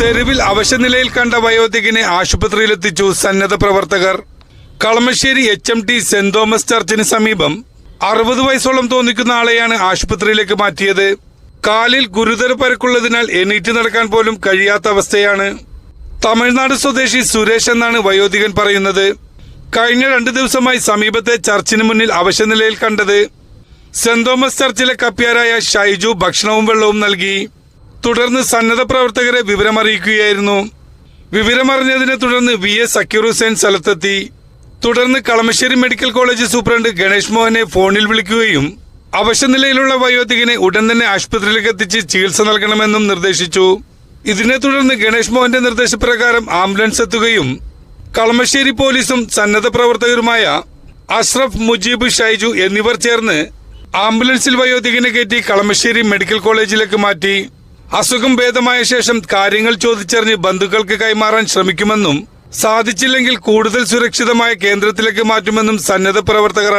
തെരുവിൽ അവശനിലയിൽ കണ്ട വയോധികനെ ആശുപത്രിയിലെത്തിച്ചു സന്നദ്ധ പ്രവർത്തകർ. കളമശ്ശേരി HMT സെന്റ് തോമസ് ചർച്ചിന് സമീപം 60 വയസ്സോളം തോന്നിക്കുന്ന ആളെയാണ് ആശുപത്രിയിലേക്ക് മാറ്റിയത്. കാലിൽ ഗുരുതര പരുക്കുള്ളതിനാൽ എണീറ്റ് നടക്കാൻ പോലും കഴിയാത്ത അവസ്ഥയാണ്. തമിഴ്നാട് സ്വദേശി സുരേഷ് എന്നാണ് വയോധികൻ പറയുന്നത്. കഴിഞ്ഞ 2 ദിവസമായി സമീപത്തെ ചർച്ചിന് മുന്നിൽ അവശനിലയിൽ കണ്ടത്. സെന്റ് തോമസ് ചർച്ചിലെ കപ്പ്യാരായ ഷൈജു ഭക്ഷണവും വെള്ളവും നൽകി. തുടർന്ന് സന്നദ്ധ പ്രവർത്തകരെ വിവരമറിയിക്കുകയായിരുന്നു. വിവരമറിഞ്ഞതിനെ തുടർന്ന് VS സക്കീർ ഹുസൈൻ സ്ഥലത്തെത്തി. തുടർന്ന് Kalamassery medical college superintendent Ganesh മോഹനെ ഫോണിൽ വിളിക്കുകയും അവശനിലയിലുള്ള വയോധികനെ ഉടൻ തന്നെ ആശുപത്രിയിലേക്ക് എത്തിച്ച് ചികിത്സ നൽകണമെന്നും നിർദ്ദേശിച്ചു. ഇതിനെ തുടർന്ന് ഗണേഷ് മോഹന്റെ നിർദ്ദേശപ്രകാരം ആംബുലൻസ് എത്തുകയും കളമശ്ശേരി പോലീസും സന്നദ്ധ പ്രവർത്തകരുമായ അഷ്റഫ്, മുജീബ്, ഷൈജു എന്നിവർ ചേർന്ന് ആംബുലൻസിൽ വയോധികനെ കയറ്റി കളമശ്ശേരി മെഡിക്കൽ കോളേജിലേക്ക് മാറ്റി. അസുഖം ഭേദമായ ശേഷം കാര്യങ്ങൾ ചോദിച്ചറിഞ്ഞ് ബന്ധുക്കൾക്ക് കൈമാറാൻ ശ്രമിക്കുമെന്നും സാധിച്ചില്ലെങ്കിൽ കൂടുതൽ സുരക്ഷിതമായ കേന്ദ്രത്തിലേക്ക് മാറ്റുമെന്നും സന്നദ്ധ പ്രവർത്തകർ